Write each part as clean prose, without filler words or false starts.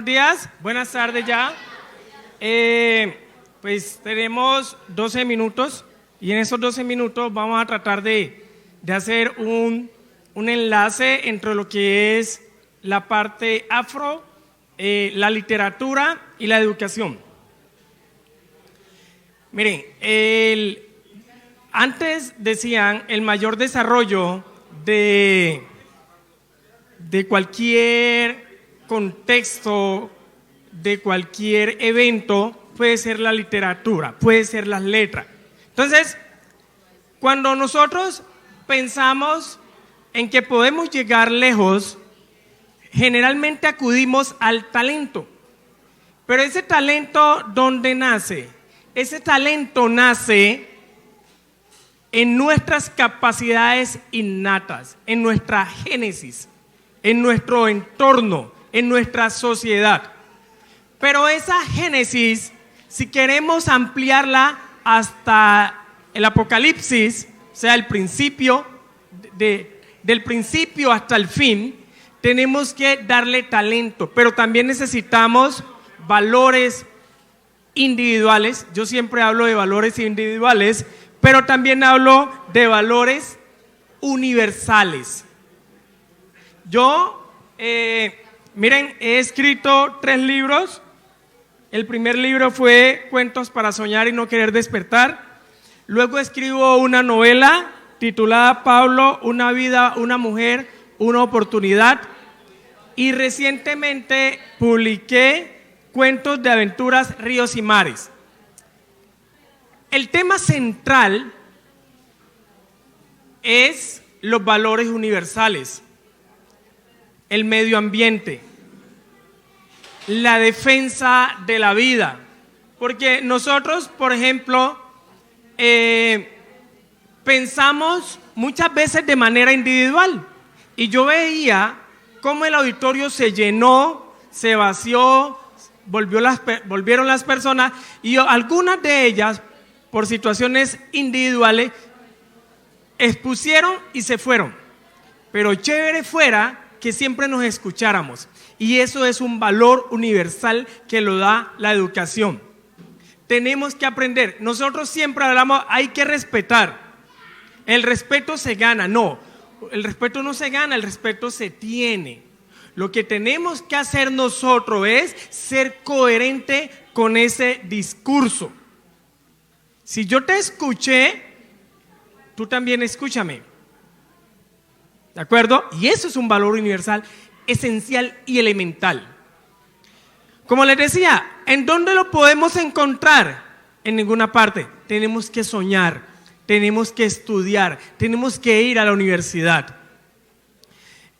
Días, buenas tardes ya. Pues tenemos 12 minutos y en esos 12 minutos vamos a tratar de hacer un enlace entre lo que es la parte afro, la literatura y la educación. Miren, antes decían el mayor desarrollo de cualquier contexto, de cualquier evento, puede ser la literatura, puede ser las letras. Entonces, cuando nosotros pensamos en que podemos llegar lejos, generalmente acudimos al talento. Pero ese talento, ¿dónde nace? Ese talento nace en nuestras capacidades innatas, en nuestra génesis, en nuestro entorno, en nuestra sociedad. Pero esa génesis, si queremos ampliarla hasta el Apocalipsis, o sea, el principio, del principio hasta el fin, tenemos que darle talento, pero también necesitamos valores individuales. Yo siempre hablo de valores individuales, pero también hablo de valores universales. Yo, miren, he escrito 3 libros. El primer libro fue Cuentos para soñar y no querer despertar. Luego escribo una novela titulada Pablo, una vida, una mujer, una oportunidad. Y recientemente publiqué Cuentos de aventuras, ríos y mares. El tema central es los valores universales, el medio ambiente, la defensa de la vida. Porque nosotros, por ejemplo, pensamos muchas veces de manera individual. Y yo veía cómo el auditorio se llenó, se vació, volvieron las personas, y algunas de ellas, por situaciones individuales, expusieron y se fueron. Pero chévere fuera que siempre nos escucháramos. Y eso es un valor universal que lo da la educación. Tenemos que aprender. Nosotros siempre hablamos, hay que respetar. El respeto se gana. No, el respeto no se gana, el respeto se tiene. Lo que tenemos que hacer nosotros es ser coherente con ese discurso. Si yo te escuché, tú también escúchame. ¿De acuerdo? Y eso es un valor universal, esencial y elemental. Como les decía, ¿en dónde lo podemos encontrar? En ninguna parte. Tenemos que soñar, tenemos que estudiar, tenemos que ir a la universidad.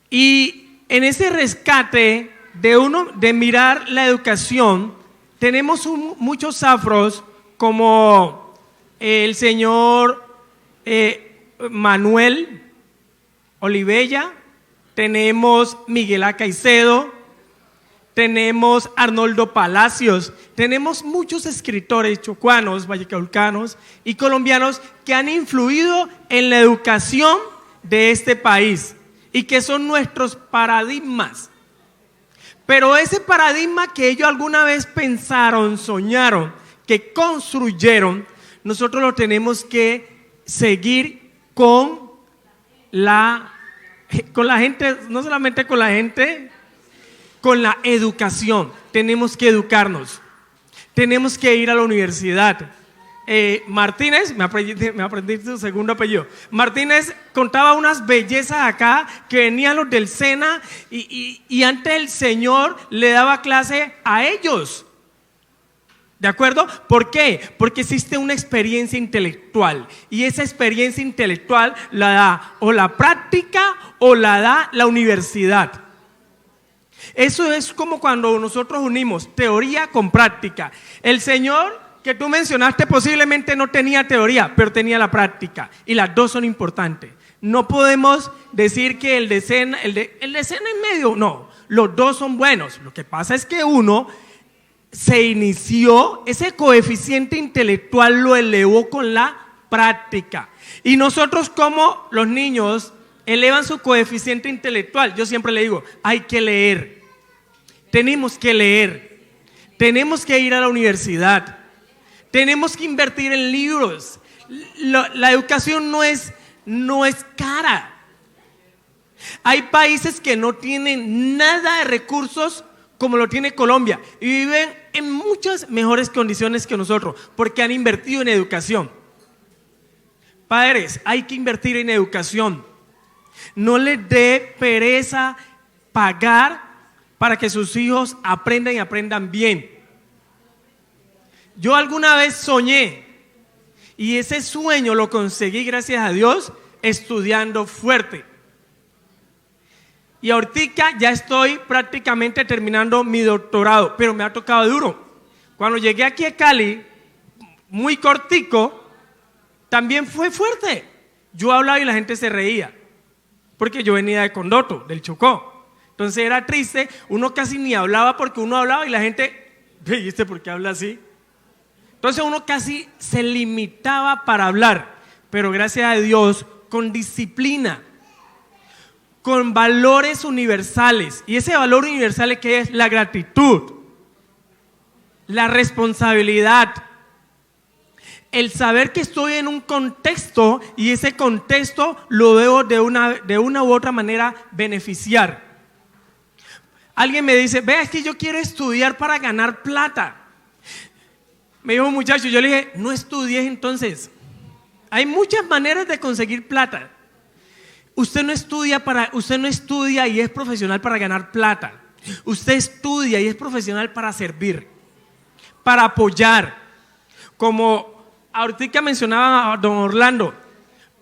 Y en ese rescate de mirar la educación, tenemos muchos afros como el señor Manuel Olivella, tenemos Miguel A. Caicedo, tenemos Arnoldo Palacios, tenemos muchos escritores chocuanos, vallecaucanos y colombianos que han influido en la educación de este país y que son nuestros paradigmas. Pero ese paradigma que ellos alguna vez pensaron, soñaron, que construyeron, nosotros lo tenemos que seguir con la gente, no solamente con la gente, con la educación. Tenemos que educarnos, tenemos que ir a la universidad. Martínez, me aprendí su segundo apellido. Martínez contaba unas bellezas acá que venían los del SENA y antes el Señor le daba clase a ellos. ¿De acuerdo? ¿Por qué? Porque existe una experiencia intelectual y esa experiencia intelectual la da o la práctica o la da la universidad. Eso es como cuando nosotros unimos teoría con práctica. El Señor que tú mencionaste posiblemente no tenía teoría, pero tenía la práctica y las dos son importantes. No podemos decir que el de SENA en medio, no, los dos son buenos. Lo que pasa es que uno se inició, ese coeficiente intelectual lo elevó con la práctica. Y nosotros, como los niños elevan su coeficiente intelectual, yo siempre le digo, hay que leer. tenemos que leer, tenemos que ir a la universidad, tenemos que invertir en libros. La educación no es cara. Hay países que no tienen nada de recursos como lo tiene Colombia y viven en muchas mejores condiciones que nosotros porque han invertido en educación. Padres, hay que invertir en educación. No les dé pereza pagar para que sus hijos aprendan y aprendan bien. Yo alguna vez soñé y ese sueño lo conseguí gracias a Dios estudiando fuerte. Y ahorita ya estoy prácticamente terminando mi doctorado, pero me ha tocado duro. Cuando llegué aquí a Cali, muy cortico, también fue fuerte. Yo hablaba y la gente se reía, porque yo venía de Condoto, del Chocó. Entonces era triste, uno casi ni hablaba porque uno hablaba y la gente, ¿viste por qué habla así? Entonces uno casi se limitaba para hablar, pero gracias a Dios, con disciplina, con valores universales. Y ese valor universal que es la gratitud, la responsabilidad, el saber que estoy en un contexto y ese contexto lo debo de una u otra manera beneficiar. Alguien me dice, vea, es que yo quiero estudiar para ganar plata. Me dijo un muchacho, yo le dije, no estudies entonces. Hay muchas maneras de conseguir plata. Usted no estudia y es profesional para ganar plata. Usted estudia y es profesional para servir, para apoyar. Como ahorita mencionaba a don Orlando,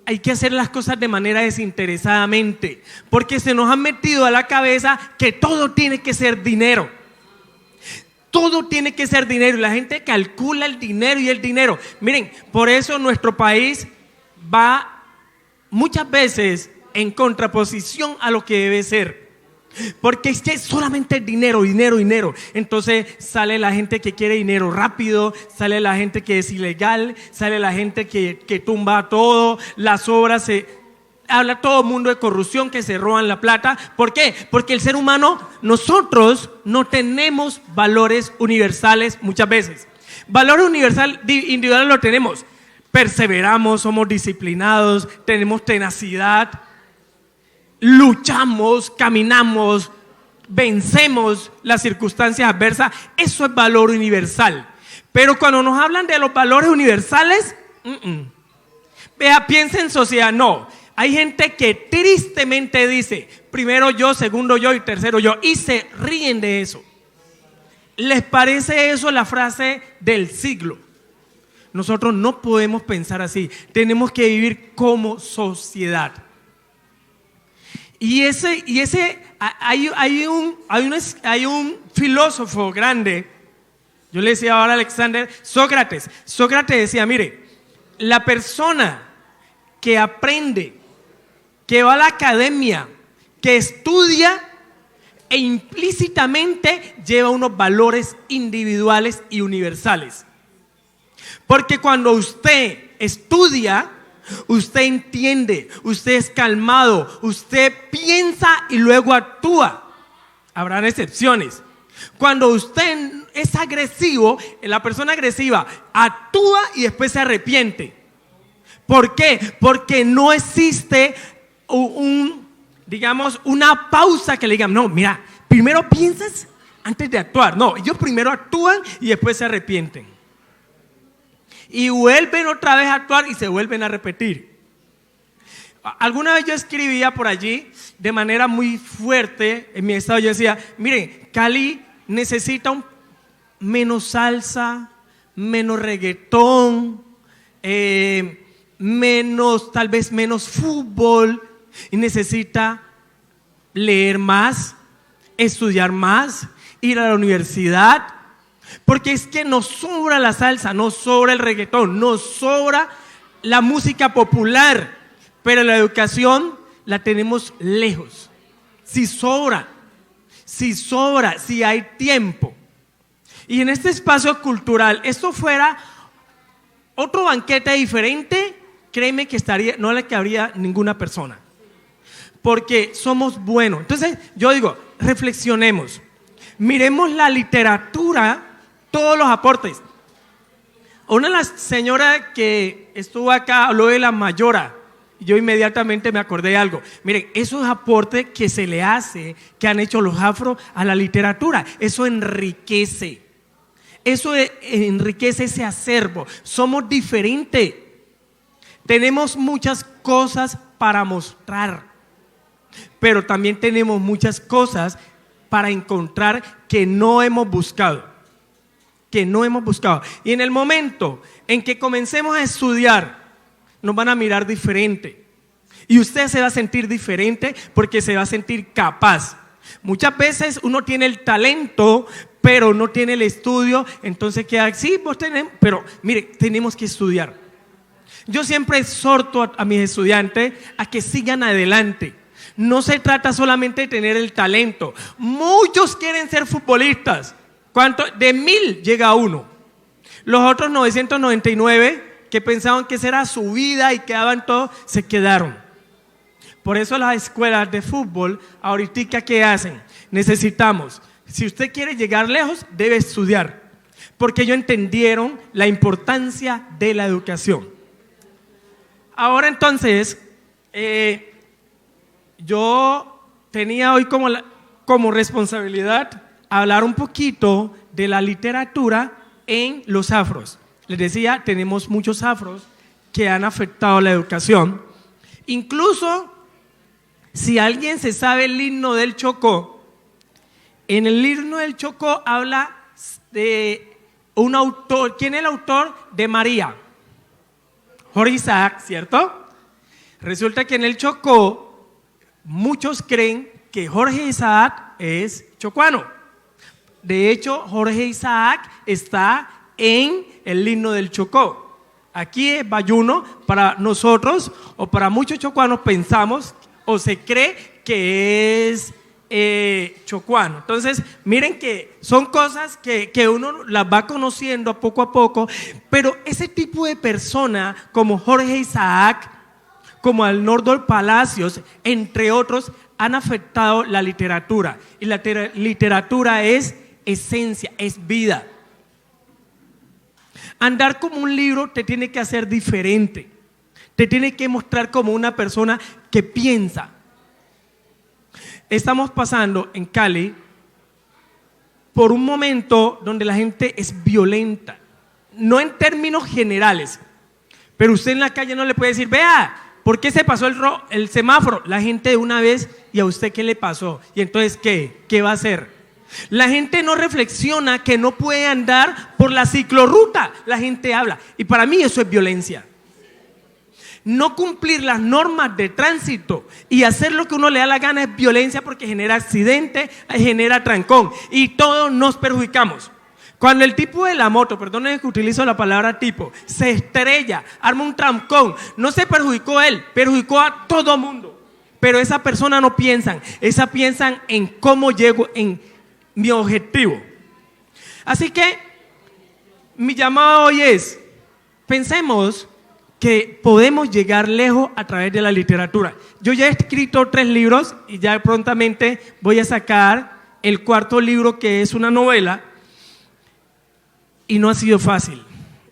hay que hacer las cosas de manera desinteresadamente, porque se nos ha metido a la cabeza que todo tiene que ser dinero. Todo tiene que ser dinero y la gente calcula el dinero y el dinero. Miren, por eso nuestro país va muchas veces en contraposición a lo que debe ser. Porque es que solamente dinero, dinero, dinero. Entonces sale la gente que quiere dinero rápido, sale la gente que es ilegal, sale la gente que tumba todo, las obras habla todo el mundo de corrupción, que se roban la plata. ¿Por qué? Porque el ser humano, nosotros no tenemos valores universales muchas veces. Valores individuales lo tenemos. Perseveramos, somos disciplinados, tenemos tenacidad, luchamos, caminamos, vencemos las circunstancias adversas. Eso es valor universal. Pero cuando nos hablan de los valores universales, vea, piensa en sociedad, no. Hay gente que tristemente dice, primero yo, segundo yo y tercero yo, y se ríen de eso. ¿Les parece eso la frase del siglo? Nosotros no podemos pensar así, tenemos que vivir como sociedad. Hay un filósofo grande, yo le decía ahora a Alexander, Sócrates. Sócrates decía, mire, la persona que aprende, que va a la academia, que estudia e implícitamente lleva unos valores individuales y universales. Porque cuando usted estudia, usted entiende, usted es calmado, usted piensa y luego actúa. Habrán excepciones. Cuando usted es agresivo, la persona agresiva actúa y después se arrepiente. ¿Por qué? Porque no existe una pausa que le digan, no, mira, primero piensas antes de actuar. No, ellos primero actúan y después se arrepienten. Y vuelven otra vez a actuar y se vuelven a repetir. Alguna vez yo escribía por allí de manera muy fuerte en mi estado. Yo decía, mire, Cali necesita menos salsa, menos reggaetón, tal vez menos fútbol, y necesita leer más, estudiar más, ir a la universidad, porque es que nos sobra la salsa, nos sobra el reggaetón, nos sobra la música popular, pero la educación la tenemos lejos. Si sobra, si hay tiempo. Y en este espacio cultural, esto fuera otro banquete diferente, créeme que no le cabría ninguna persona. Porque somos buenos. Entonces yo digo, reflexionemos. Miremos la literatura, todos los aportes. Una de las señoras que estuvo acá habló de la Mayora. Yo inmediatamente me acordé de algo. Miren, esos aportes que se le hace, que han hecho los afro a la literatura, eso enriquece. Eso enriquece ese acervo. Somos diferentes. Tenemos muchas cosas para mostrar, pero también tenemos muchas cosas para encontrar que no hemos buscado. Y en el momento en que comencemos a estudiar, nos van a mirar diferente. Y usted se va a sentir diferente porque se va a sentir capaz. Muchas veces uno tiene el talento, pero no tiene el estudio, entonces queda así, vos tenés, pero mire, tenemos que estudiar. Yo siempre exhorto a mis estudiantes a que sigan adelante. No se trata solamente de tener el talento. Muchos quieren ser futbolistas. ¿Cuánto? De 1000 llega uno. Los otros 999 que pensaban que esa era su vida y quedaban todos, se quedaron. Por eso las escuelas de fútbol, ahorita, ¿qué hacen? Necesitamos, si usted quiere llegar lejos, debe estudiar. Porque ellos entendieron la importancia de la educación. Ahora entonces, yo tenía hoy como responsabilidad hablar un poquito de la literatura en los afros. Les decía, tenemos muchos afros que han afectado la educación. Incluso, si alguien se sabe el himno del Chocó, en el himno del Chocó habla de un autor. ¿Quién es el autor? De María. Jorge Isaac, ¿cierto? Resulta que en el Chocó muchos creen que Jorge Isaac es chocuano. De hecho, Jorge Isaac está en el himno del Chocó. Aquí es bayuno para nosotros o para muchos chocuanos, pensamos o se cree que es chocuano. Entonces, miren que son cosas que uno las va conociendo poco a poco, pero ese tipo de persona como Jorge Isaac, como Arnoldo Palacios, entre otros, han afectado la literatura. Y la literatura es esencia, es vida. Andar como un libro te tiene que hacer diferente, te tiene que mostrar como una persona que piensa. Estamos pasando en Cali por un momento donde la gente es violenta, no en términos generales, pero usted en la calle no le puede decir, vea, ¿por qué se pasó el semáforo? La gente de una vez, ¿y a usted qué le pasó? Y entonces, ¿qué va a hacer? La gente no reflexiona que no puede andar por la ciclorruta. La gente habla. Y para mí eso es violencia. No cumplir las normas de tránsito y hacer lo que uno le da la gana es violencia porque genera accidente, genera trancón. Y todos nos perjudicamos. Cuando el tipo de la moto, perdónenme que utilizo la palabra tipo, se estrella, arma un trancón, no se perjudicó él, perjudicó a todo mundo. Pero esa persona no piensan, piensan en cómo llego en mi objetivo. Así que mi llamado hoy es, pensemos que podemos llegar lejos a través de la literatura. Yo ya he escrito 3 libros y ya prontamente voy a sacar el 4º libro, que es una novela, y no ha sido fácil.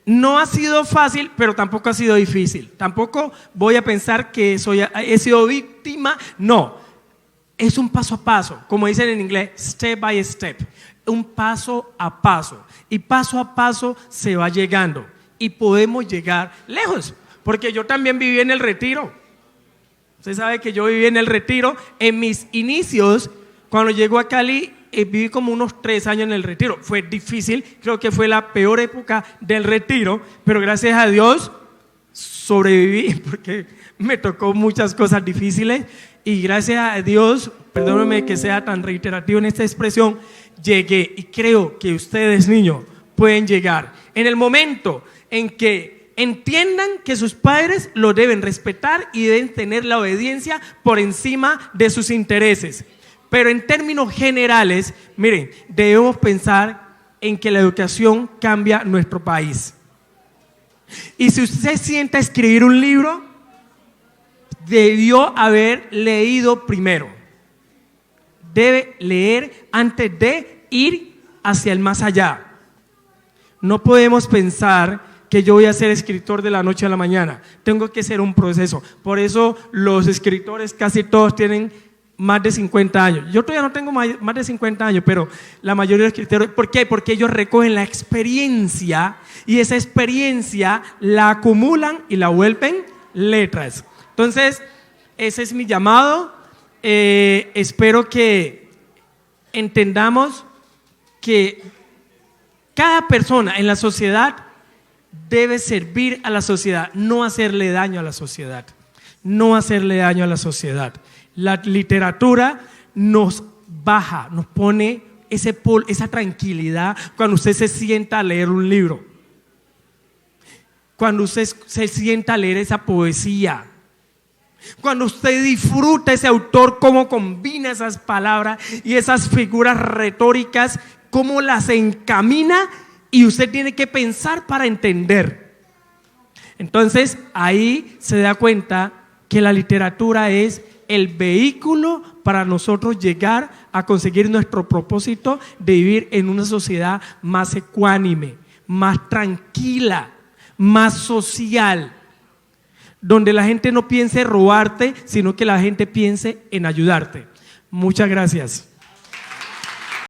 No ha sido fácil, pero tampoco ha sido difícil. Tampoco voy a pensar que he sido víctima, no. Es un paso a paso, como dicen en inglés, step by step, un paso a paso. Y paso a paso se va llegando y podemos llegar lejos, porque yo también viví en el Retiro. Usted sabe que yo viví en el Retiro. En mis inicios, cuando llego a Cali, viví como unos 3 años en el Retiro. Fue difícil, creo que fue la peor época del Retiro, pero gracias a Dios sobreviví porque me tocó muchas cosas difíciles. Y gracias a Dios, perdónenme que sea tan reiterativo en esta expresión, llegué. Y creo que ustedes, niños, pueden llegar. En el momento en que entiendan que sus padres lo deben respetar y deben tener la obediencia por encima de sus intereses. Pero en términos generales, miren, debemos pensar en que la educación cambia nuestro país. Y si usted se sienta a escribir un libro, debió haber leído primero. Debe leer antes de ir hacia el más allá. No podemos pensar que yo voy a ser escritor de la noche a la mañana. Tengo que ser un proceso. Por eso los escritores casi todos tienen más de 50 años. Yo todavía no tengo más de 50 años, pero la mayoría de los escritores, ¿por qué? Porque ellos recogen la experiencia y esa experiencia la acumulan y la vuelven letras. Entonces, ese es mi llamado. Espero que entendamos que cada persona en la sociedad debe servir a la sociedad, no hacerle daño a la sociedad. No hacerle daño a la sociedad. La literatura nos baja, nos pone esa tranquilidad cuando usted se sienta a leer un libro. Cuando usted se sienta a leer esa poesía. Cuando usted disfruta ese autor, cómo combina esas palabras y esas figuras retóricas, cómo las encamina y usted tiene que pensar para entender. Entonces ahí se da cuenta que la literatura es el vehículo para nosotros llegar a conseguir nuestro propósito de vivir en una sociedad más ecuánime, más tranquila, más social, donde la gente no piense robarte, sino que la gente piense en ayudarte. Muchas gracias.